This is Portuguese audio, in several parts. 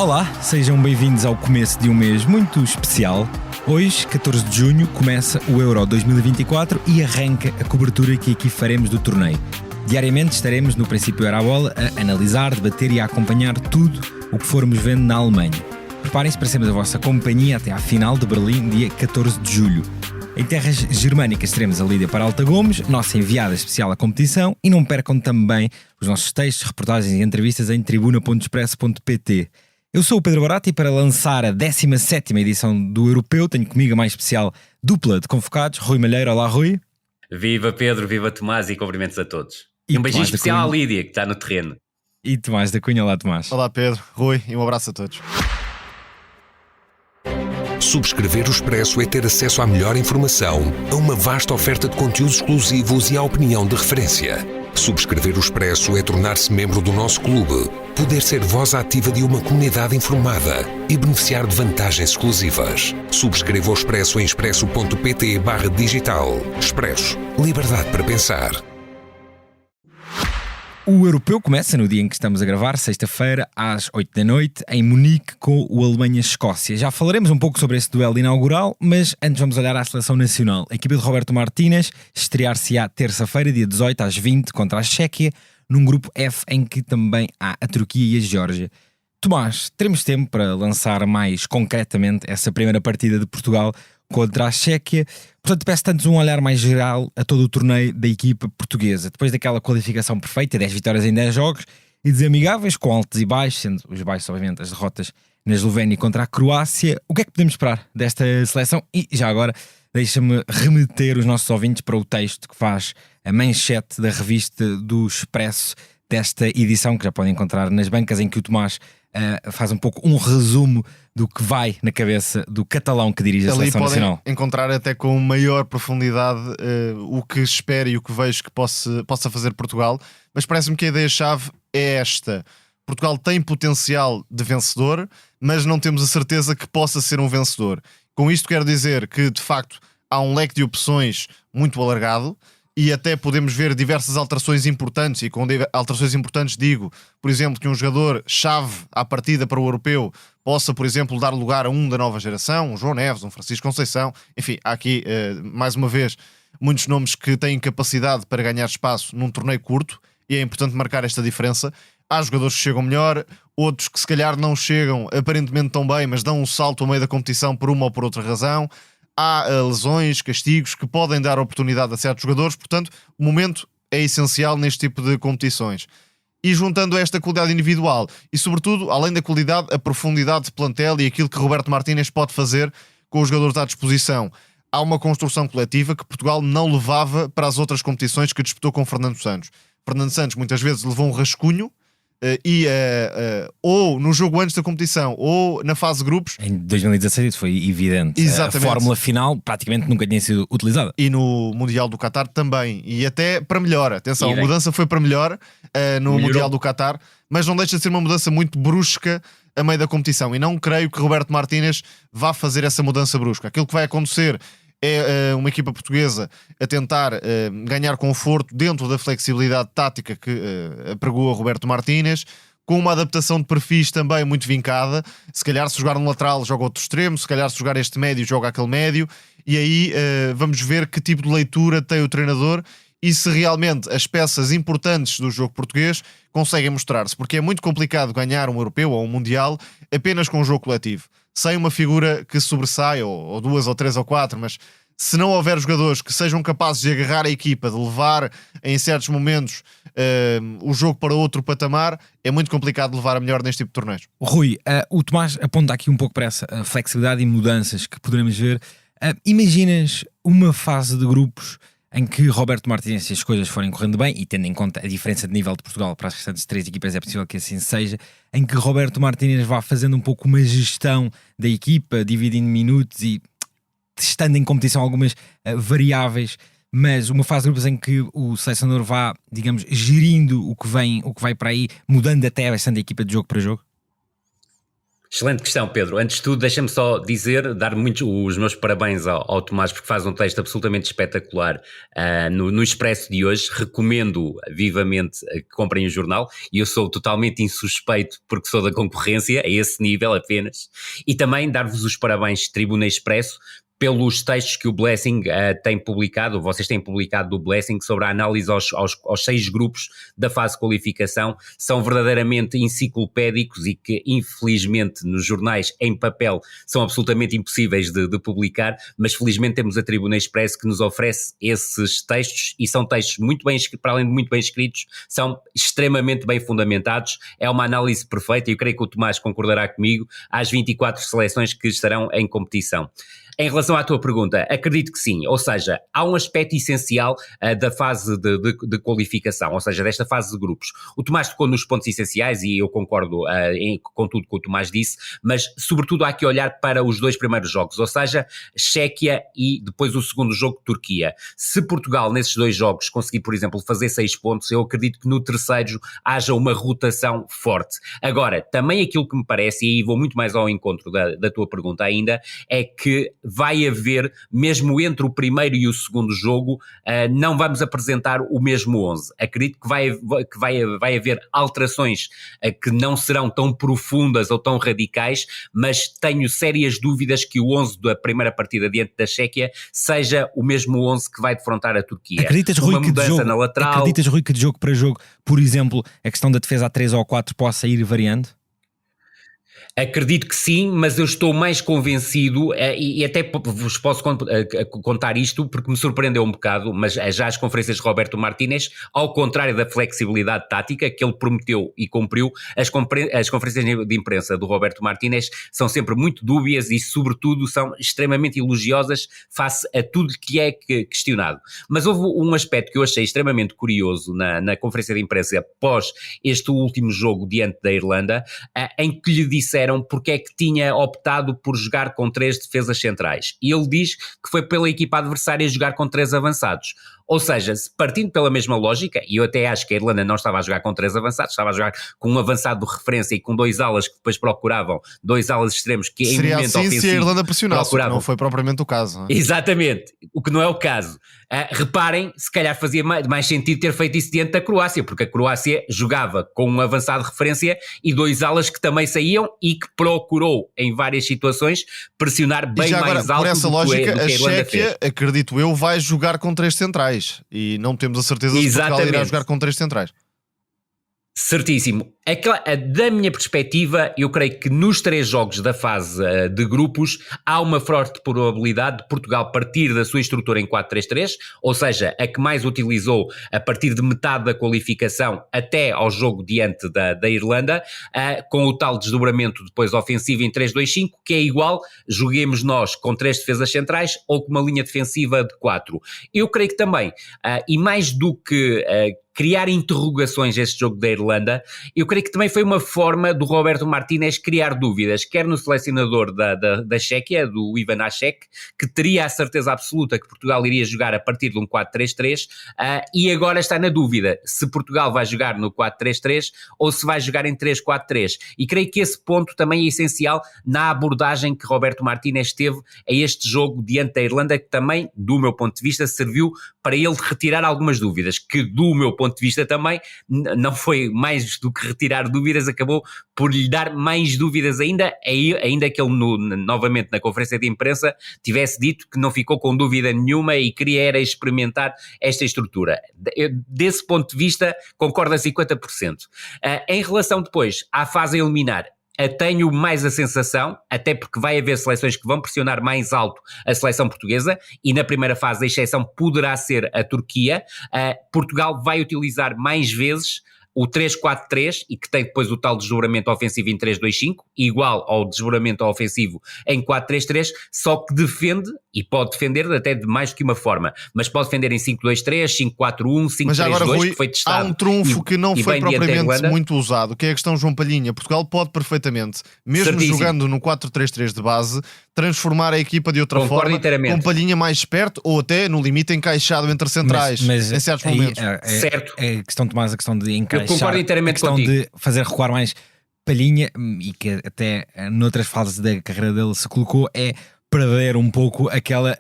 Olá, sejam bem-vindos ao começo de um mês muito especial. Hoje, 14 de junho, começa o Euro 2024 e arranca a cobertura que aqui faremos do torneio. Diariamente estaremos no Princípio Era a Bola a analisar, debater e a acompanhar tudo o que formos vendo na Alemanha. Preparem-se para sermos a vossa companhia até à final de Berlim, dia 14 de julho. Em terras germânicas teremos a Lídia Peralta Gomes, nossa enviada especial à competição, e não percam também os nossos textos, reportagens e entrevistas em tribuna.expresso.pt. Eu sou o Pedro Barato e para lançar a 17ª edição do Europeu tenho comigo a mais especial dupla de convocados, Rui Malheiro. Olá, Rui. Viva Pedro, viva Tomás e cumprimentos a todos. E um beijinho especial à Lídia, que está no terreno. E Tomás da Cunha. Olá, Tomás. Olá, Pedro, Rui, e um abraço a todos. Subscrever o Expresso é ter acesso à melhor informação, a uma vasta oferta de conteúdos exclusivos e à opinião de referência. Subscrever o Expresso é tornar-se membro do nosso clube, poder ser voz ativa de uma comunidade informada e beneficiar de vantagens exclusivas. Subscreva o Expresso em expresso.pt/digital. Expresso. Liberdade para pensar. O Europeu começa no dia em que estamos a gravar, sexta-feira, às 8 da noite, em Munique, com o Alemanha-Escócia. Já falaremos um pouco sobre esse duelo inaugural, mas antes vamos olhar à seleção nacional. A equipa de Roberto Martínez estrear-se-á terça-feira, dia 18, às 20, contra a Chequia, num grupo F em que também há a Turquia e a Geórgia. Tomás, teremos tempo para lançar mais concretamente essa primeira partida de Portugal contra a Chequia. Portanto, peço antes um olhar mais geral a todo o torneio da equipa portuguesa. Depois daquela qualificação perfeita, 10 vitórias em 10 jogos e desamigáveis, com altos e baixos, sendo os baixos, obviamente, as derrotas na Eslovénia contra a Croácia. O que é que podemos esperar desta seleção? E já agora, deixa-me remeter os nossos ouvintes para o texto que faz a manchete da revista do Expresso desta edição, que já podem encontrar nas bancas, em que o Tomás faz um pouco um resumo do que vai na cabeça do catalão que dirige a seleção nacional. Ali podem encontrar até com maior profundidade o que espero e o que vejo que possa fazer Portugal, mas parece-me que a ideia-chave é esta. Portugal tem potencial de vencedor, mas não temos a certeza que possa ser um vencedor. Com isto quero dizer que, de facto, há um leque de opções muito alargado, e até podemos ver diversas alterações importantes, e com alterações importantes digo, por exemplo, que um jogador-chave à partida para o Europeu possa, por exemplo, dar lugar a um da nova geração, um João Neves, um Francisco Conceição. Enfim, há aqui, mais uma vez, muitos nomes que têm capacidade para ganhar espaço num torneio curto, e é importante marcar esta diferença. Há jogadores que chegam melhor, outros que se calhar não chegam aparentemente tão bem, mas dão um salto ao meio da competição por uma ou por outra razão. Há lesões, castigos que podem dar oportunidade a certos jogadores, portanto, o momento é essencial neste tipo de competições. E juntando esta qualidade individual e, sobretudo, além da qualidade, a profundidade de plantel e aquilo que Roberto Martínez pode fazer com os jogadores à disposição, há uma construção coletiva que Portugal não levava para as outras competições que disputou com Fernando Santos. Fernando Santos muitas vezes levou um rascunho, ou no jogo antes da competição ou na fase de grupos. Em 2016 isso foi evidente. Exatamente. A fórmula final praticamente nunca tinha sido utilizada. E no Mundial do Qatar também. E até para melhor. Atenção, a mudança foi para melhor no Mundial do Qatar, mas não deixa de ser uma mudança muito brusca a meio da competição. E não creio que Roberto Martínez vá fazer essa mudança brusca. Aquilo que vai acontecer é uma equipa portuguesa a tentar ganhar conforto dentro da flexibilidade tática que apregoa Roberto Martínez, com uma adaptação de perfis também muito vincada. Se calhar se jogar um lateral joga outro extremo, se calhar se jogar este médio joga aquele médio, e aí vamos ver que tipo de leitura tem o treinador e se realmente as peças importantes do jogo português conseguem mostrar-se, porque é muito complicado ganhar um europeu ou um mundial apenas com um jogo coletivo, sem uma figura que sobressai, ou duas, ou três, ou quatro, mas se não houver jogadores que sejam capazes de agarrar a equipa, de levar em certos momentos o jogo para outro patamar, é muito complicado levar a melhor neste tipo de torneios. Rui, o Tomás aponta aqui um pouco para essa flexibilidade e mudanças que poderemos ver. Imaginas uma fase de grupos em que Roberto Martínez, se as coisas forem correndo bem, e tendo em conta a diferença de nível de Portugal para as restantes 3 equipas, é possível que assim seja, em que Roberto Martínez vá fazendo um pouco uma gestão da equipa, dividindo minutos e testando em competição algumas variáveis, mas uma fase de grupos em que o selecionador vá, digamos, gerindo o que vai para aí, mudando até bastante a equipa de jogo para jogo? Excelente questão, Pedro. Antes de tudo, deixa-me só dar os meus parabéns ao Tomás, porque faz um texto absolutamente espetacular no Expresso de hoje. Recomendo vivamente que comprem o jornal, e eu sou totalmente insuspeito porque sou da concorrência, a esse nível apenas. E também dar-vos os parabéns, Tribuna Expresso, pelos textos que o Blessing tem publicado, vocês têm publicado do Blessing, sobre a análise aos 6 grupos da fase de qualificação. São verdadeiramente enciclopédicos e que, infelizmente, nos jornais em papel são absolutamente impossíveis de publicar, mas felizmente temos a Tribuna Expresso que nos oferece esses textos, e são textos muito bem escritos, para além de muito bem escritos, são extremamente bem fundamentados. É uma análise perfeita, e eu creio que o Tomás concordará comigo, às 24 seleções que estarão em competição. Em relação à tua pergunta, acredito que sim, ou seja, há um aspecto essencial da fase de qualificação, ou seja, desta fase de grupos. O Tomás tocou nos pontos essenciais e eu concordo com tudo que o Tomás disse, mas sobretudo há que olhar para os 2 primeiros jogos, ou seja, Chequia e depois o segundo jogo, Turquia. Se Portugal nesses 2 jogos conseguir, por exemplo, fazer 6 pontos, eu acredito que no terceiro haja uma rotação forte. Agora, também aquilo que me parece, e aí vou muito mais ao encontro da tua pergunta ainda, é que vai haver, mesmo entre o primeiro e o segundo jogo, não vamos apresentar o mesmo 11. Acredito que vai haver alterações que não serão tão profundas ou tão radicais, mas tenho sérias dúvidas que o 11 da primeira partida diante da Chequia seja o mesmo 11 que vai defrontar a Turquia. Acreditas, Rui, que de jogo para jogo, por exemplo, a questão da defesa a 3 ou 4 possa ir variando? Acredito que sim, mas eu estou mais convencido, e até vos posso contar isto porque me surpreendeu um bocado, mas já as conferências de Roberto Martínez, ao contrário da flexibilidade tática que ele prometeu e cumpriu, as conferências de imprensa do Roberto Martínez são sempre muito dúbias e, sobretudo, são extremamente elogiosas face a tudo que é questionado. Mas houve um aspecto que eu achei extremamente curioso na conferência de imprensa após este último jogo diante da Irlanda, em que lhe disseram porque é que tinha optado por jogar com 3 defesas centrais. E ele diz que foi pela equipa adversária jogar com 3 avançados. Ou seja, partindo pela mesma lógica, e eu até acho que a Irlanda não estava a jogar com 3 avançados, estava a jogar com um avançado de referência e com 2 alas que depois procuravam, 2 alas extremos que em momento ofensivo seria assim se a Irlanda pressionasse, que não foi propriamente o caso. Não é? Exatamente, o que não é o caso. Reparem, se calhar fazia mais sentido ter feito isso diante da Croácia, porque a Croácia jogava com um avançado de referência e 2 alas que também saíam e que procurou em várias situações pressionar bem mais alto. Por essa lógica, a Chequia, acredito eu, vai jogar com 3 centrais e não temos a certeza se Portugal irá jogar com 3 centrais. Certíssimo. Da minha perspectiva, eu creio que nos 3 jogos da fase de grupos há uma forte probabilidade de Portugal partir da sua estrutura em 4-3-3, ou seja, a que mais utilizou a partir de metade da qualificação até ao jogo diante da Irlanda, com o tal desdobramento depois ofensivo em 3-2-5, que é igual, joguemos nós com 3 defesas centrais ou com uma linha defensiva de 4. Eu creio que também, e mais do que criar interrogações a este jogo da Irlanda, eu creio que também foi uma forma do Roberto Martínez criar dúvidas, quer no selecionador da Chequia, do Ivan Hacek, que teria a certeza absoluta que Portugal iria jogar a partir de um 4-3-3, e agora está na dúvida se Portugal vai jogar no 4-3-3 ou se vai jogar em 3-4-3. E creio que esse ponto também é essencial na abordagem que Roberto Martínez teve a este jogo diante da Irlanda, que também, do meu ponto de vista, serviu para ele retirar algumas dúvidas, que do meu ponto de vista também não foi mais do que retirar dúvidas, acabou por lhe dar mais dúvidas ainda que ele novamente na conferência de imprensa tivesse dito que não ficou com dúvida nenhuma e queria era experimentar esta estrutura. Desse ponto de vista concordo a 50%. Em relação depois à fase a eliminar, tenho mais a sensação, até porque vai haver seleções que vão pressionar mais alto a seleção portuguesa, e na primeira fase a exceção poderá ser a Turquia. Portugal vai utilizar mais vezes o 3-4-3 e que tem depois o tal desdobramento ofensivo em 3-2-5, igual ao desdobramento ofensivo em 4-3-3, só que defende, e pode defender até de mais do que uma forma, mas pode defender em 5-2-3, 5-4-1, 5-3-2, mas agora, Rui, que foi testado. Há um trunfo que não foi propriamente muito usado, que é a questão João Palhinha. Portugal pode perfeitamente, mesmo jogando no 4-3-3 de base, transformar a equipa de outra forma, com Palhinha mais esperto ou até, no limite, encaixado entre centrais, mas em certos momentos. Certo. É a questão, Tomás, a questão de encaixar, eu concordo inteiramente a questão contigo. de fazer recuar mais. Palhinha, e que até noutras fases da carreira dele se colocou, é perder um pouco aquela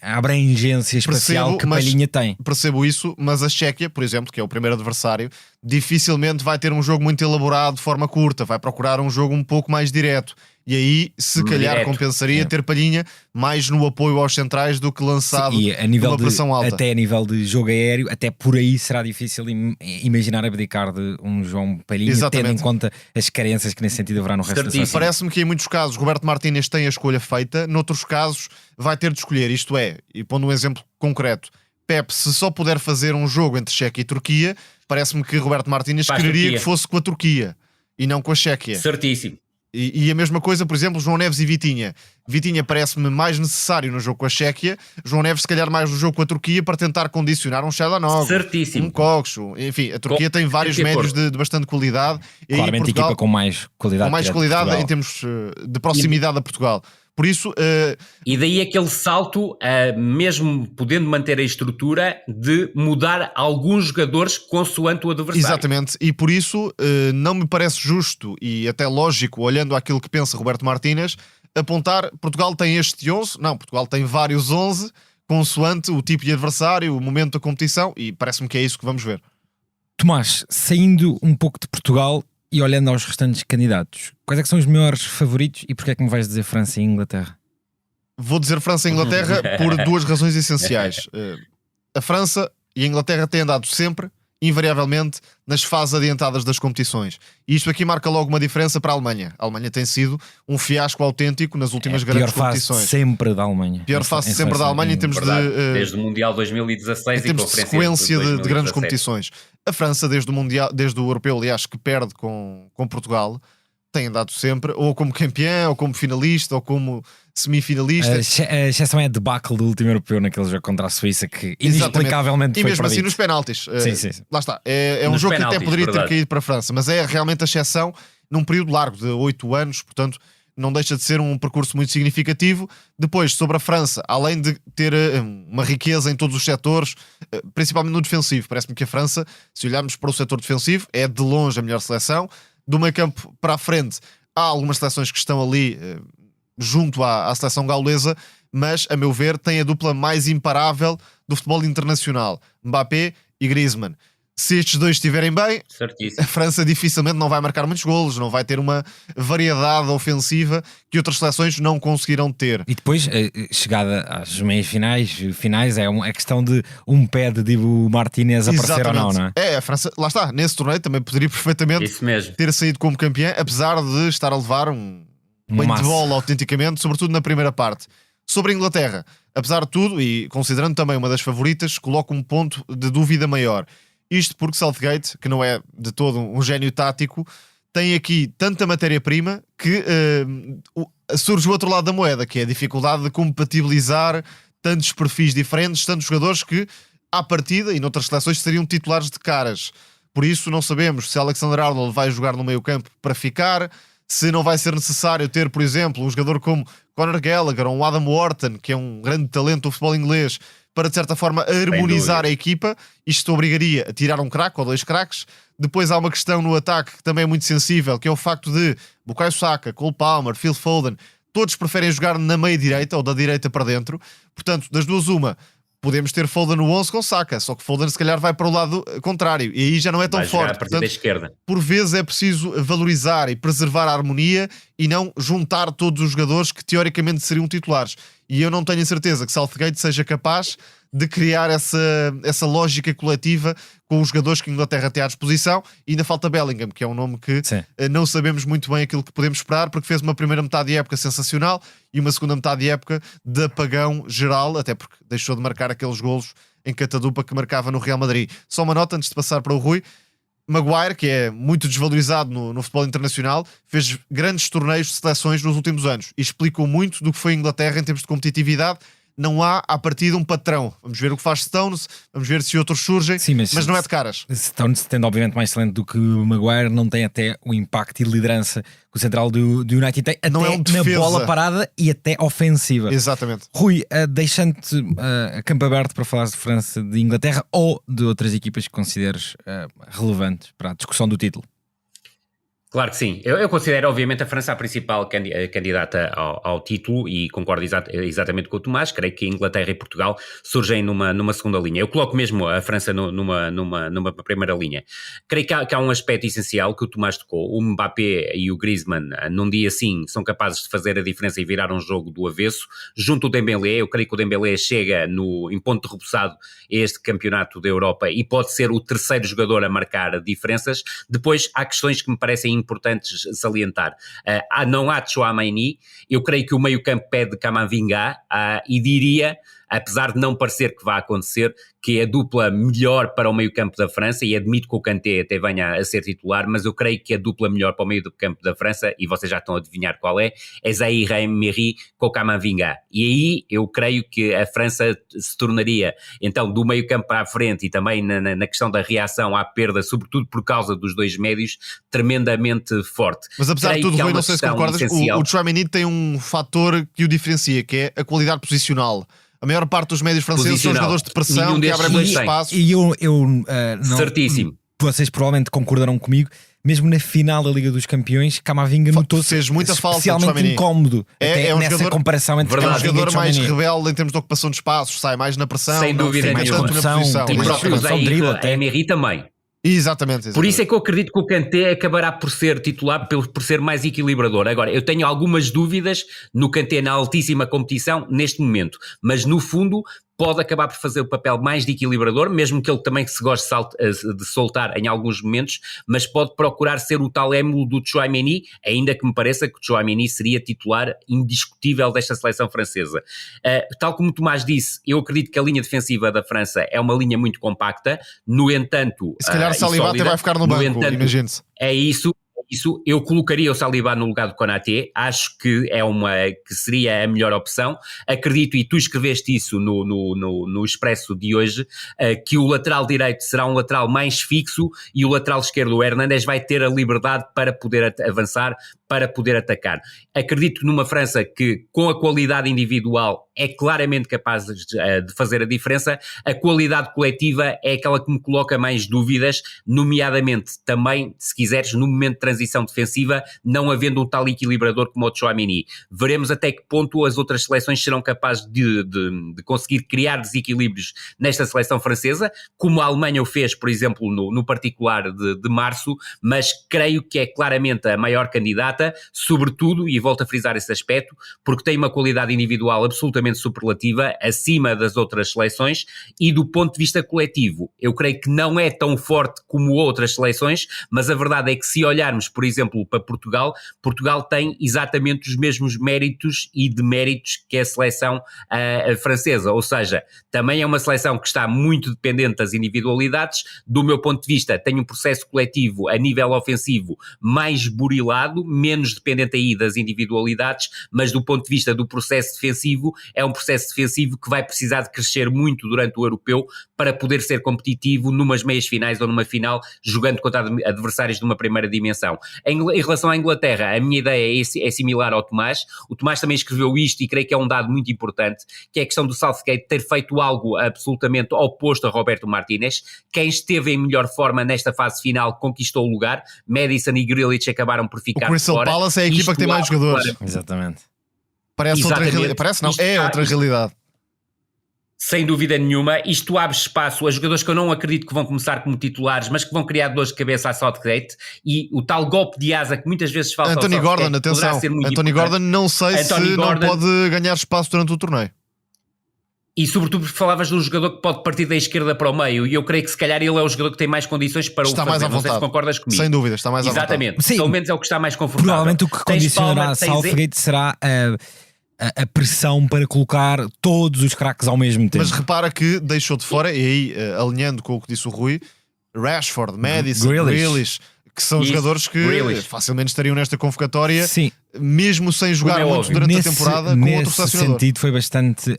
a abrangência espacial que Palhinha tem. Percebo isso, mas a Chequia, por exemplo, que é o primeiro adversário, dificilmente vai ter um jogo muito elaborado de forma curta, vai procurar um jogo um pouco mais direto. E aí, se calhar, compensaria ter Palhinha mais no apoio aos centrais do que lançado numa pressão alta. Até a nível de jogo aéreo, até por aí será difícil imaginar abdicar de um João Palhinha, Exatamente. tendo em conta as carências que nesse sentido haverá no resto da seleção. Parece-me que em muitos casos Roberto Martínez tem a escolha feita, noutros casos vai ter de escolher, isto é, e pondo um exemplo concreto, Pep, se só puder fazer um jogo entre Chequia e Turquia, parece-me que Roberto Martínez quereria que fosse com a Turquia e não com a Chequia. Certíssimo. E a mesma coisa, por exemplo, João Neves e Vitinha. Vitinha parece-me mais necessário no jogo com a Chequia, João Neves se calhar mais no jogo com a Turquia para tentar condicionar um Shadanov, um Kokshu. Enfim, a Turquia tem vários médios de bastante qualidade. Claramente e Portugal, equipa com mais qualidade. Com mais qualidade em termos de proximidade a Portugal. Por isso... E daí aquele salto, mesmo podendo manter a estrutura, de mudar alguns jogadores consoante o adversário. Exatamente, e por isso não me parece justo e até lógico, olhando àquilo que pensa Roberto Martínez, apontar Portugal tem este 11, não, Portugal tem vários 11, consoante o tipo de adversário, o momento da competição, e parece-me que é isso que vamos ver. Tomás, saindo um pouco de Portugal e olhando aos restantes candidatos, quais é que são os maiores favoritos e porquê é que me vais dizer França e Inglaterra? Vou dizer França e Inglaterra por duas razões essenciais. A França e a Inglaterra têm andado sempre, invariavelmente, nas fases adiantadas das competições. E isto aqui marca logo uma diferença para a Alemanha. A Alemanha tem sido um fiasco autêntico nas últimas grandes competições. Pior fase sempre da Alemanha. Pior fase sempre da Alemanha em termos de... Desde o Mundial 2016 em termos de sequência de grandes competições. A França, desde o Mundial, desde o Europeu, aliás, que perde com Portugal, tem andado sempre, ou como campeão, ou como finalista, ou como semifinalista. A exceção é a debacle do último Europeu naquele jogo contra a Suíça, que inexplicavelmente foi perdido. E mesmo perdido. assim nos penaltis. Sim. Lá está. É um jogo que até poderia ter caído para a França, mas é realmente a exceção num período largo de 8 anos, portanto não deixa de ser um percurso muito significativo. Depois, sobre a França, além de ter uma riqueza em todos os setores, principalmente no defensivo, parece-me que a França, se olharmos para o setor defensivo, é de longe a melhor seleção. Do meio campo para a frente, há algumas seleções que estão ali junto à seleção gaulesa, mas, a meu ver, tem a dupla mais imparável do futebol internacional, Mbappé e Griezmann. Se estes dois estiverem bem, certíssimo, a França dificilmente não vai marcar muitos golos, não vai ter uma variedade ofensiva que outras seleções não conseguirão ter. E depois, chegada às meias finais, é a questão de um pé de Dibu Martínez aparecer ou não, não é? A França, lá está, nesse torneio também poderia perfeitamente ter saído como campeã, apesar de estar a levar um banho de bola autenticamente, sobretudo na primeira parte. Sobre a Inglaterra, apesar de tudo, e considerando também uma das favoritas, coloco um ponto de dúvida maior. Isto porque Southgate, que não é de todo um gênio tático, tem aqui tanta matéria-prima que surge o outro lado da moeda, que é a dificuldade de compatibilizar tantos perfis diferentes, tantos jogadores que, à partida, e noutras seleções, seriam titulares de caras. Por isso, não sabemos se Alexander-Arnold vai jogar no meio-campo para ficar, se não vai ser necessário ter, por exemplo, um jogador como Conor Gallagher ou um Adam Wharton, que é um grande talento do futebol inglês, para de certa forma harmonizar a equipa. Isto obrigaria a tirar um craque ou 2 craques. Depois há uma questão no ataque que também é muito sensível, que é o facto de Bukayo Saka, Cole Palmer, Phil Foden, todos preferem jogar na meia-direita ou da direita para dentro. Portanto, das duas uma, podemos ter Foden no 11 com Saka, só que Foden se calhar vai para o lado contrário e aí já não é tão forte. Portanto, da esquerda. Por vezes é preciso valorizar e preservar a harmonia e não juntar todos os jogadores que teoricamente seriam titulares. E eu não tenho a certeza que Southgate seja capaz de criar essa lógica coletiva com os jogadores que a Inglaterra tem à disposição. E ainda falta Bellingham, que é um nome que não sabemos muito bem aquilo que podemos esperar, porque fez uma primeira metade de época sensacional e uma segunda metade de época de apagão geral, até porque deixou de marcar aqueles golos em catadupa que marcava no Real Madrid. Só uma nota antes de passar para o Rui. Maguire, que é muito desvalorizado no futebol internacional, fez grandes torneios de seleções nos últimos anos e explicou muito do que foi a Inglaterra em termos de competitividade. Não há, à partida, um patrão. Vamos ver o que faz Stones, vamos ver se outros surgem, mas não é de caras. Stones, tendo obviamente mais talento do que o Maguire, não tem até o impacto e liderança que o central do United tem, até não é na bola parada e até ofensiva. Exatamente. Rui, deixando-te a campo aberto para falar de França, de Inglaterra ou de outras equipas que consideres relevantes para a discussão do título. Claro que sim. Eu considero, obviamente, a França a principal candidata ao título e concordo exatamente com o Tomás. Creio que Inglaterra e Portugal surgem numa segunda linha. Eu coloco mesmo a França numa primeira linha. Creio que há um aspecto essencial que o Tomás tocou. O Mbappé e o Griezmann, num dia assim, são capazes de fazer a diferença e virar um jogo do avesso. Junto ao Dembélé, eu creio que o Dembélé chega em ponto de repousado a este campeonato da Europa e pode ser o terceiro jogador a marcar diferenças. Depois, há questões que me parecem importantes salientar. Não há Tchouaméni, eu creio que o meio-campo pede Camavinga e diria, apesar de não parecer que vai acontecer, que é a dupla melhor para o meio-campo da França, e admito que o Kanté até venha a ser titular, mas eu creio que a dupla melhor para o meio-campo da França, e vocês já estão a adivinhar qual é Zaïre Emery com Camavinga. E aí eu creio que a França se tornaria, então, do meio-campo para a frente e também na questão da reação à perda, sobretudo por causa dos dois médios, tremendamente forte. Mas apesar de tudo, Rui, não sei se concordas, o Tchouaméni tem um fator que o diferencia, que é a qualidade posicional. A maior parte dos médios franceses são jogadores de pressão que abrem muitos espaços. E eu não, certíssimo. Vocês provavelmente concordarão comigo. Mesmo na final da Liga dos Campeões, Camavinga notou-se muita falta, especialmente incómodo. É um nessa jogador, comparação entre é um jogador mais Tchouaméni. rebelde em termos de ocupação de espaços, sai mais na pressão, sem dúvida nenhuma. Tem E mais próprio Zaïre Emery também. Exatamente. Por isso é que eu acredito que o Kanté acabará por ser titular, por ser mais equilibrador. Agora, eu tenho algumas dúvidas no Kanté na altíssima competição neste momento, mas no fundo pode acabar por fazer o papel mais de equilibrador, mesmo que ele também se goste de soltar em alguns momentos, mas pode procurar ser o tal émulo do Tchouaméni, ainda que me pareça que o Tchouaméni seria titular indiscutível desta seleção francesa. Tal como o Tomás disse, eu acredito que a linha defensiva da França é uma linha muito compacta, no entanto... Se calhar Saliba até vai ficar no banco, imagine-se. É isso, eu colocaria o Saliba no lugar do Konaté, acho que que seria a melhor opção. Acredito, e tu escreveste isso no Expresso de hoje, que o lateral direito será um lateral mais fixo e o lateral esquerdo, o Hernandes, vai ter a liberdade para poder avançar, para poder atacar. Acredito numa França que, com a qualidade individual, é claramente capaz de fazer a diferença. A qualidade coletiva é aquela que me coloca mais dúvidas, nomeadamente também, se quiseres, no momento de transição defensiva, não havendo um tal equilibrador como o Tchouaméni. Veremos até que ponto as outras seleções serão capazes de conseguir criar desequilíbrios nesta seleção francesa, como a Alemanha o fez, por exemplo, no particular de março, mas creio que é claramente a maior candidata, sobretudo, e volto a frisar esse aspecto, porque tem uma qualidade individual absolutamente superlativa, acima das outras seleções, e do ponto de vista coletivo, eu creio que não é tão forte como outras seleções, mas a verdade é que se olharmos, por exemplo, para Portugal tem exatamente os mesmos méritos e deméritos que a seleção francesa, ou seja, também é uma seleção que está muito dependente das individualidades. Do meu ponto de vista, tem um processo coletivo a nível ofensivo mais burilado, menos dependente aí das individualidades, mas do ponto de vista do processo defensivo, é um processo defensivo que vai precisar de crescer muito durante o europeu para poder ser competitivo numas meias finais ou numa final, jogando contra adversários de uma primeira dimensão. Em relação à Inglaterra, a minha ideia é similar ao Tomás. O Tomás também escreveu isto e creio que é um dado muito importante, que é a questão do Southgate ter feito algo absolutamente oposto a Roberto Martínez. Quem esteve em melhor forma nesta fase final conquistou o lugar. Maddison e Grealish acabaram por ficar fora. O Crystal Palace é a equipa que tem mais jogadores. Exatamente. Parece outra realidade. Parece não, é outra realidade. Sem dúvida nenhuma, isto abre espaço a jogadores que eu não acredito que vão começar como titulares, mas que vão criar dores de cabeça à Southgate, e o tal golpe de asa que muitas vezes falta Anthony ao Gordon, atenção, Anthony Gordon não sei se não pode ganhar espaço durante o torneio. E sobretudo porque falavas de um jogador que pode partir da esquerda para o meio, e eu creio que se calhar ele é o jogador que tem mais condições para está o fazer. Mais à vontade. Não sei se concordas comigo. Sem dúvida, está mais à vontade. Exatamente, sim. Pelo menos é o que está mais confortável. Provavelmente o que condicionará a Southgate será a pressão para colocar todos os craques ao mesmo tempo. Mas repara que deixou de fora, e aí alinhando com o que disse o Rui, Rashford, Maddison, Grealish, que são jogadores que facilmente estariam nesta convocatória. Sim. Mesmo sem jogar muito durante a temporada, com outro selecionador. Nesse sentido foi bastante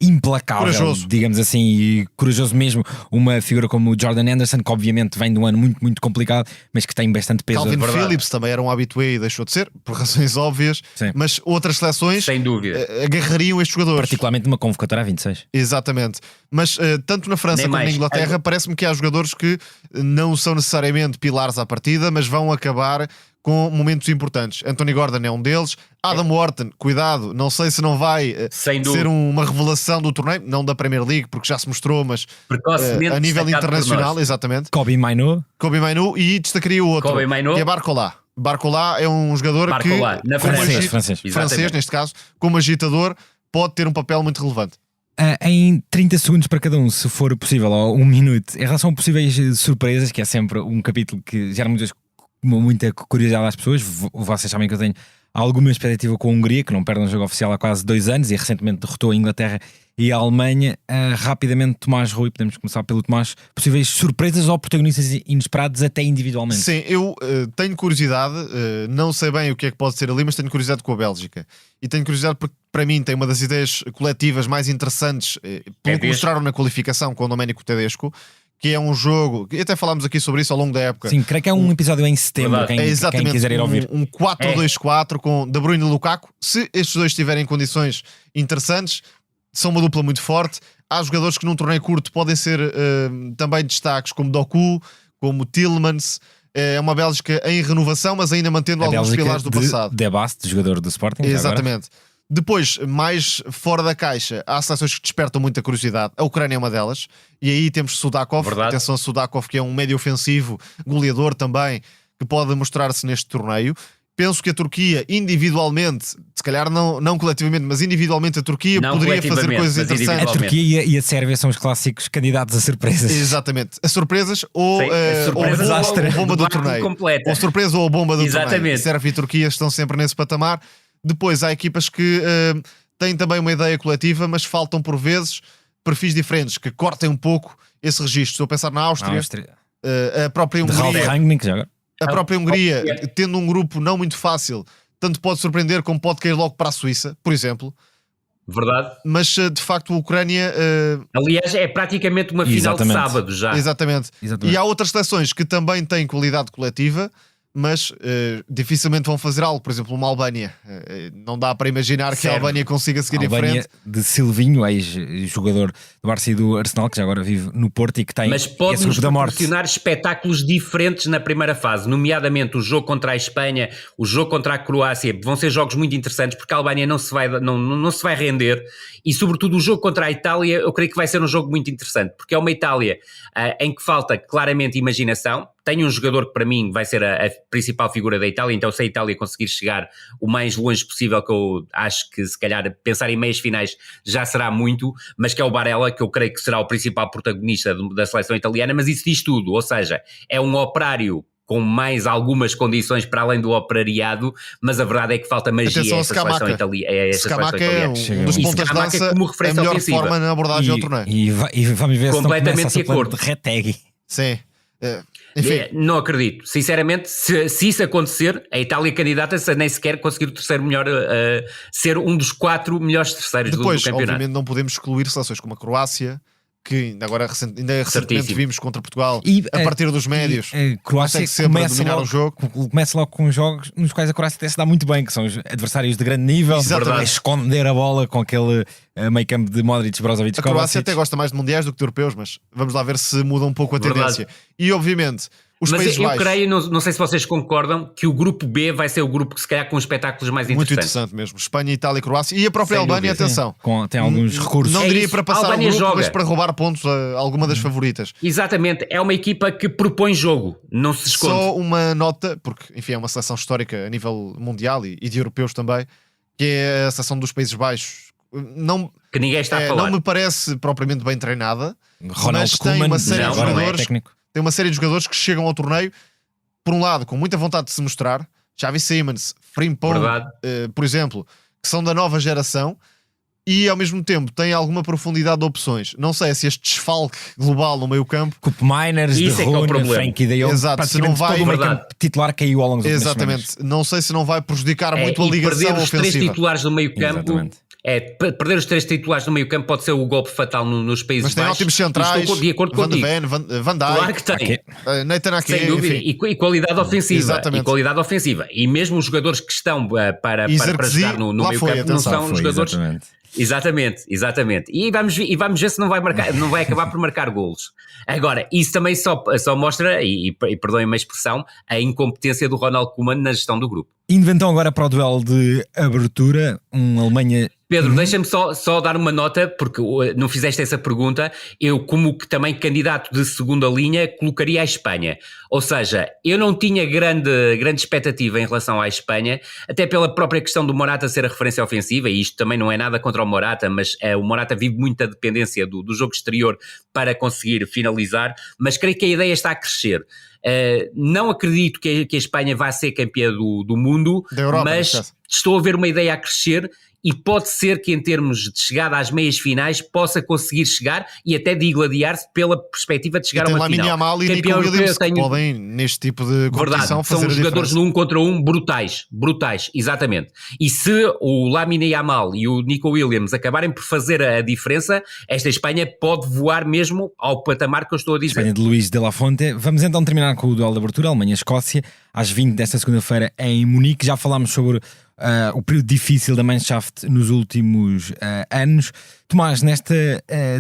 implacável, corajoso. Digamos assim, e corajoso mesmo. Uma figura como o Jordan Henderson, que obviamente vem de um ano muito, muito complicado, mas que tem bastante peso. Calvin Phillips também era um habitué e deixou de ser, por razões óbvias. Sim. Mas outras seleções sem dúvida agarrariam estes jogadores. Particularmente numa convocatória a 26. Exatamente. Mas tanto na França como na Inglaterra, parece-me que há jogadores que não são necessariamente pilares à partida, mas vão acabar com momentos importantes. Anthony Gordon é um deles. Adam Wharton, cuidado, não sei se não vai ser uma revelação do torneio, não da Premier League, porque já se mostrou, mas a nível internacional, exatamente. Kobe Mainoo, e destacaria o outro, que é Barcola. Barcola é um jogador francês, neste caso, como agitador, pode ter um papel muito relevante. Em 30 segundos para cada um, se for possível, ou 1 minuto, em relação a possíveis surpresas, que é sempre um capítulo que gera muita curiosidade às pessoas. Vocês sabem que eu tenho alguma expectativa com a Hungria, que não perde um jogo oficial há quase 2 anos e recentemente derrotou a Inglaterra e a Alemanha. Rapidamente, Tomás Rui, podemos começar pelo Tomás. Possíveis surpresas ou protagonistas inesperados até individualmente? Sim, eu tenho curiosidade, não sei bem o que é que pode ser ali, mas tenho curiosidade com a Bélgica. E tenho curiosidade porque, para mim, tem uma das ideias coletivas mais interessantes, pelo que mostraram na qualificação com o Domenico Tedesco, que é um jogo, e até falámos aqui sobre isso ao longo da época. Sim, creio que é um episódio em setembro, quem quiser ir ouvir. Um 4-2-4 com De Bruyne e Lukaku. Se estes dois estiverem em condições interessantes, são uma dupla muito forte. Há jogadores que num torneio curto podem ser também destaques, como Doku, como Tielemans. É uma Bélgica em renovação, mas ainda mantendo alguns pilares do passado. De Bast, jogador do Sporting. Exatamente. Depois, mais fora da caixa, há seleções que despertam muita curiosidade. A Ucrânia é uma delas. E aí temos Sudakov. Verdade. Atenção a Sudakov, que é um médio ofensivo, goleador também, que pode mostrar-se neste torneio. Penso que a Turquia, individualmente, se calhar não coletivamente, mas individualmente a Turquia poderia fazer coisas interessantes. A Turquia e a Sérvia são os clássicos candidatos a surpresas. Exatamente. A surpresas ou a bomba do torneio. Completa. Ou surpresa ou a bomba do Exatamente. torneio. Sérvia e Turquia estão sempre nesse patamar. Depois há equipas que têm também uma ideia coletiva, mas faltam por vezes perfis diferentes que cortem um pouco esse registro. Estou a pensar na Áustria. A própria Hungria. A própria Hungria, tendo um grupo não muito fácil, tanto pode surpreender como pode cair logo para a Suíça, por exemplo. Verdade. Mas de facto a Ucrânia... Aliás, é praticamente uma final de sábado já. Exatamente. E há outras seleções que também têm qualidade coletiva, mas dificilmente vão fazer algo. Por exemplo, uma Albânia. Não dá para imaginar que a Albânia consiga seguir em frente. De Silvinho, ex-jogador do Barça e do Arsenal, que já agora vive no Porto e que tem mas pode-nos proporcionar espetáculos diferentes na primeira fase, nomeadamente o jogo contra a Espanha, o jogo contra a Croácia. Vão ser jogos muito interessantes porque a Albânia não se vai render, e sobretudo o jogo contra a Itália eu creio que vai ser um jogo muito interessante, porque é uma Itália em que falta claramente imaginação. Tem um jogador que para mim vai ser a principal figura da Itália, então se a Itália conseguir chegar o mais longe possível, que eu acho que se calhar pensar em meias finais já será muito, mas que é o Barella, que eu creio que será o principal protagonista da seleção italiana. Mas isso diz tudo, ou seja, é um operário com mais algumas condições para além do operariado, mas a verdade é que falta magia a essa seleção italiana. Scamacca é um dos pontas de dança, como referência a melhor ofensiva. Forma na abordagem ao torneio. E vamos ver completamente se de acordo. Reteg. Sim. Enfim. Não acredito, sinceramente. Se isso acontecer, a Itália candidata-se a nem sequer conseguir o terceiro melhor, ser um dos 4 melhores terceiros do campeonato. Obviamente não podemos excluir seleções como a Croácia, que ainda recentemente vimos contra Portugal, a partir dos médios. A Croácia começa logo com jogos nos quais a Croácia até se dá muito bem, que são os adversários de grande nível, a esconder a bola com aquele meio campo de Modric, Brozovic. A Croácia até gosta mais de mundiais do que de europeus, mas vamos lá ver se muda um pouco a tendência. E obviamente os Países Baixos. Eu creio, não sei se vocês concordam, que o grupo B vai ser o grupo que se calhar com espetáculos mais interessantes. Muito interessante mesmo. Espanha, Itália e Croácia. E a própria Albânia, atenção. Tem alguns recursos. Não diria para passar o grupo, mas para roubar pontos a alguma das favoritas. Exatamente. É uma equipa que propõe jogo. Não se esconde. Só uma nota, porque enfim é uma seleção histórica a nível mundial e de europeus também, que é a seleção dos Países Baixos. Que ninguém está a falar. Não me parece propriamente bem treinada, Ronald mas Koeman, tem uma série de jogadores. Técnico. Tem uma série de jogadores que chegam ao torneio, por um lado, com muita vontade de se mostrar. Xavi Simons, Frimpong, por exemplo, que são da nova geração e ao mesmo tempo têm alguma profundidade de opções. Não sei se este desfalque global no meio campo, Cup Miners, de Rune, Frankie de Jong, exato, se não vai, todo o meio campo titular caiu ao longo dos exatamente, não sei se não vai prejudicar muito a ligação perder os ofensiva. 3 titulares no meio campo. Perder os 3 titulares no meio campo pode ser o golpe fatal nos Países Baixos. Mas tem ótimos centrais, estou de acordo com Van Dijk. Claro que tem. Nathan Ake, sem dúvida. E qualidade ofensiva. E mesmo os jogadores que estão para jogar no meio campo não são jogadores... Exatamente. E vamos ver se não vai acabar por marcar golos. Agora, isso também só mostra, e perdoem-me a expressão, a incompetência do Ronald Koeman na gestão do grupo. Indo então agora para o duelo de abertura, Alemanha... Pedro, deixa-me só dar uma nota, porque não fizeste essa pergunta. Eu, como que também candidato de segunda linha, colocaria a Espanha. Ou seja, eu não tinha grande expectativa em relação à Espanha, até pela própria questão do Morata ser a referência ofensiva, e isto também não é nada contra o Morata, mas o Morata vive muito da dependência do jogo exterior para conseguir finalizar, mas creio que a ideia está a crescer. Não acredito que a Espanha vá ser campeã do mundo, da Europa, mas estou a ver uma ideia a crescer. E pode ser que em termos de chegada às meias finais possa conseguir chegar e até digladiar-se pela perspectiva de chegar a uma final. Yamal e Nico Williams que podem neste tipo de competição fazer a diferença. São jogadores no 1 contra 1 brutais, exatamente. E se o Lamine Yamal e o Nico Williams acabarem por fazer a diferença, esta Espanha pode voar mesmo ao patamar que eu estou a dizer. Espanha de Luís de la Fonte. Vamos então terminar com o duelo de abertura, Alemanha-Escócia, às 20 desta segunda-feira em Munique. Já falámos sobre o período difícil da Mannschaft nos últimos anos. Tomás, nesta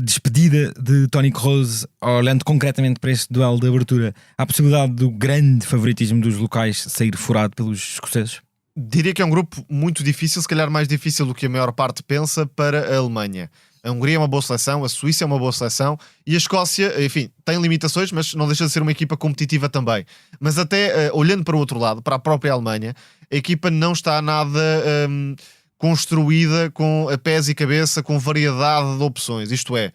despedida de Toni Kroos, olhando concretamente para este duelo de abertura, há a possibilidade do grande favoritismo dos locais sair furado pelos escoceses? Diria que é um grupo muito difícil, se calhar mais difícil do que a maior parte pensa para a Alemanha. A Hungria é uma boa seleção, a Suíça é uma boa seleção e a Escócia, enfim, tem limitações, mas não deixa de ser uma equipa competitiva também. Mas até olhando para o outro lado, para a própria Alemanha, a equipa não está nada construída com a pés e cabeça, com variedade de opções. Isto é,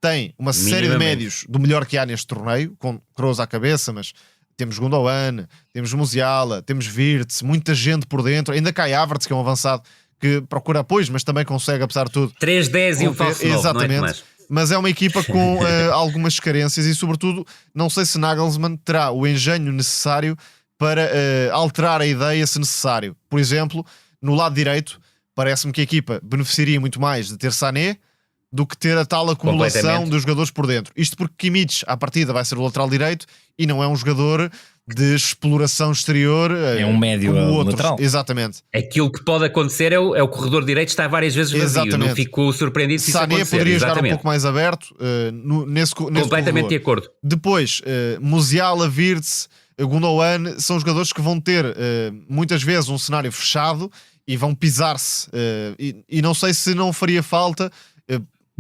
tem uma série de médios do melhor que há neste torneio, com Kroos à cabeça, mas temos Gundogan, temos Musiala, temos Wirtz, muita gente por dentro, ainda Kai Havertz, que é um avançado que procura apoios, mas também consegue, apesar de tudo... 3-10 e um falso 9, exatamente. Não é, mas é uma equipa com algumas carências e, sobretudo, não sei se Nagelsmann terá o engenho necessário para alterar a ideia se necessário. Por exemplo, no lado direito, parece-me que a equipa beneficiaria muito mais de ter Sané do que ter a tal acumulação dos jogadores por dentro. Isto porque Kimmich, à partida, vai ser o lateral direito e não é um jogador de exploração exterior. É um médio lateral. Exatamente. Aquilo que pode acontecer é o corredor direito estar várias vezes vazio. Exatamente. Não fico surpreendido se isso Sané acontecer. Poderia jogar um pouco mais aberto nesse completamente corredor. De acordo. Depois, Musiala, Wirtz, Gundogan são jogadores que vão ter muitas vezes um cenário fechado e vão pisar-se. E não sei se não faria falta...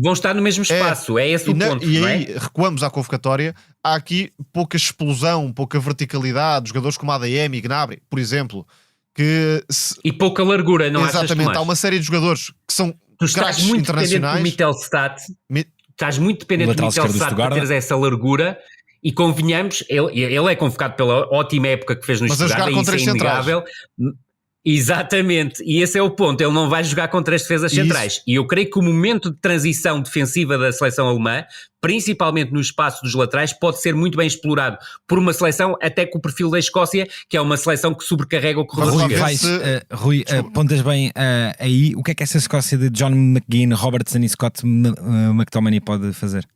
Vão estar no mesmo espaço, é esse o ponto. E não aí, é? recuamos à convocatória, há aqui pouca explosão, pouca verticalidade, jogadores como ADM e Gnabry, por exemplo, e pouca largura, não achas, Tomás? Exatamente, há uma série de jogadores que são craques internacionais. Estás muito dependente do Mittelstadt para teres essa largura. E convenhamos, ele é convocado pela ótima época que fez no Stuttgart, isso é inegável. Exatamente, e esse é o ponto, ele não vai jogar contra as defesas centrais. E eu creio que o momento de transição defensiva da seleção alemã, principalmente no espaço dos laterais, pode ser muito bem explorado por uma seleção até com o perfil da Escócia, que é uma seleção que sobrecarrega o corredor esquerdo. Rui, apontas bem aí, o que é que essa Escócia de John McGinn, Robertson e Scott McTominay pode fazer?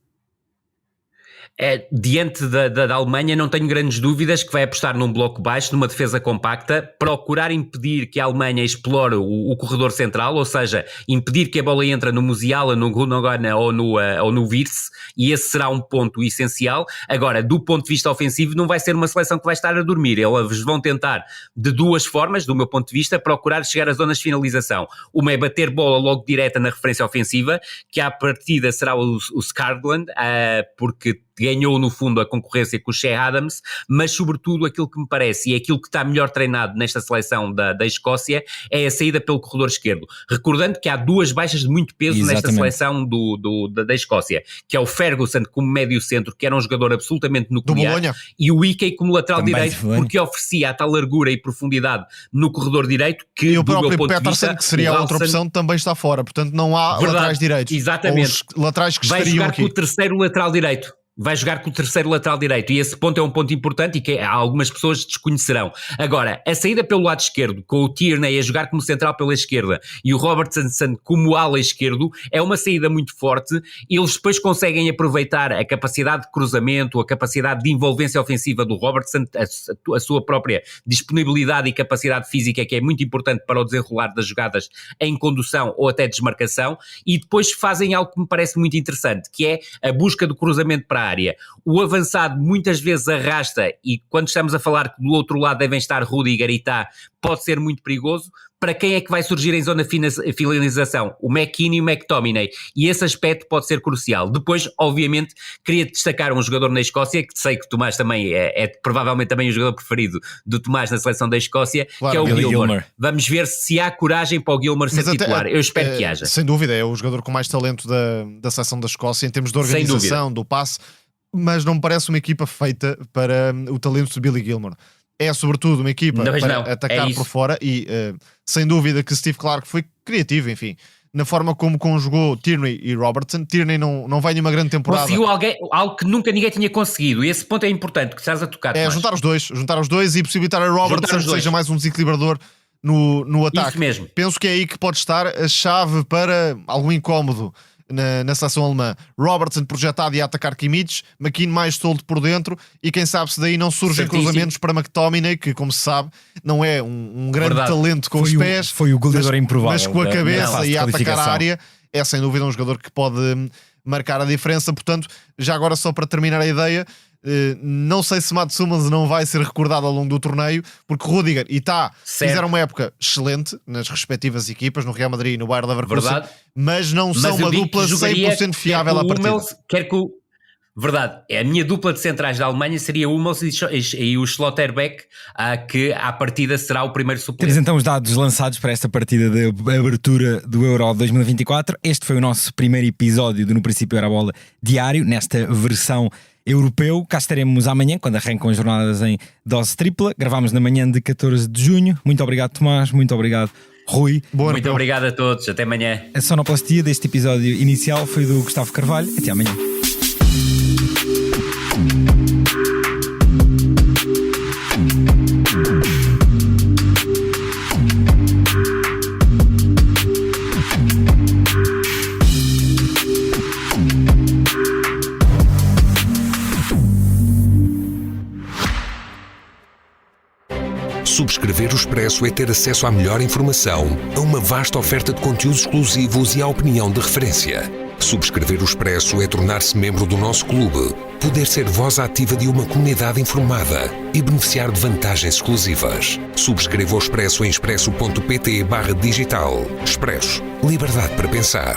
Diante da Alemanha não tenho grandes dúvidas que vai apostar num bloco baixo, numa defesa compacta, procurar impedir que a Alemanha explore o corredor central, ou seja, impedir que a bola entre no Musiala, no Gundogan ou no Wirtz, e esse será um ponto essencial. Agora, do ponto de vista ofensivo, não vai ser uma seleção que vai estar a dormir, eles vão tentar de duas formas, do meu ponto de vista, procurar chegar às zonas de finalização. Uma é bater bola logo direta na referência ofensiva, que à partida será o Skarland, porque ganhou no fundo a concorrência com o Shea Adams, mas sobretudo aquilo que me parece e é aquilo que está melhor treinado nesta seleção da Escócia é a saída pelo corredor esquerdo, recordando que há duas baixas de muito peso nesta seleção da Escócia, que é o Ferguson como médio centro, que era um jogador absolutamente nuclear, e o Ike como lateral também direito, porque oferecia a tal largura e profundidade no corredor direito que e o próprio Peterson, que seria a outra opção, também está fora, portanto não há laterais direitos. Exatamente. Ou os laterais que vai estariam jogar aqui. com o terceiro lateral direito. Vai jogar com o terceiro lateral direito, e esse ponto é um ponto importante e que algumas pessoas desconhecerão. Agora, a saída pelo lado esquerdo, com o Tierney a jogar como central pela esquerda e o Robertson como ala esquerdo, é uma saída muito forte. Eles depois conseguem aproveitar a capacidade de cruzamento, a capacidade de envolvência ofensiva do Robertson, a sua própria disponibilidade e capacidade física, que é muito importante para o desenrolar das jogadas em condução ou até desmarcação, e depois fazem algo que me parece muito interessante, que é a busca do cruzamento para a área. O avançado muitas vezes arrasta, e quando estamos a falar que do outro lado devem estar Rudiger e Tá, pode ser muito perigoso. Para quem é que vai surgir em zona de finalização? O McKennie e o McTominay, e esse aspecto pode ser crucial. Depois, obviamente, queria destacar um jogador na Escócia, que sei que o Tomás também é provavelmente também o jogador preferido do Tomás na seleção da Escócia, claro, que é o Gilmour. Vamos ver se há coragem para o Gilmour ser titular. Eu espero que haja. Sem dúvida, é o jogador com mais talento da seleção da Escócia, em termos de organização, do passe, mas não me parece uma equipa feita para o talento de Billy Gilmour. É sobretudo uma equipa para atacar por fora, e sem dúvida que Steve Clarke foi criativo, enfim, na forma como conjugou Tierney e Robertson. Tierney não vem de uma grande temporada. Conseguiu algo que nunca ninguém tinha conseguido, e esse ponto é importante, que estás a tocar. É juntar os dois e possibilitar a Robertson que seja mais um desequilibrador no ataque. Isso mesmo. Penso que é aí que pode estar a chave para algum incómodo na seleção alemã. Robertson projetado e a atacar Kimmich, McKennie mais solto por dentro, e quem sabe se daí não surgem cruzamentos para McTominay, que, como se sabe, não é um grande talento com os pés. Foi o goleador improvável. Mas com a cabeça e a atacar a área, é sem dúvida um jogador que pode marcar a diferença. Portanto, já agora, só para terminar a ideia, não sei se Mats Hummels não vai ser recordado ao longo do torneio, porque Rudiger e Tá fizeram uma época excelente nas respectivas equipas, no Real Madrid e no Bayer Leverkusen, mas não são uma dupla 100% fiável à partida. Verdade, a minha dupla de centrais da Alemanha seria o Hummels e o Schlotterbeck, que à partida será o primeiro suplente. Temos então os dados lançados para esta partida de abertura do Euro 2024. Este foi o nosso primeiro episódio do No Princípio Era a Bola diário, nesta versão europeu. Cá estaremos amanhã, quando arrancam as jornadas em dose tripla. Gravámos na manhã de 14 de junho. Muito obrigado, Tomás. Muito obrigado, Rui. Muito obrigado a todos. Até amanhã. A sonoplastia deste episódio inicial foi do Gustavo Carvalho. Até amanhã. Subscrever o Expresso é ter acesso à melhor informação, a uma vasta oferta de conteúdos exclusivos e à opinião de referência. Subscrever o Expresso é tornar-se membro do nosso clube, poder ser voz ativa de uma comunidade informada e beneficiar de vantagens exclusivas. Subscreva o Expresso em expresso.pt/digital. Expresso. Liberdade para pensar.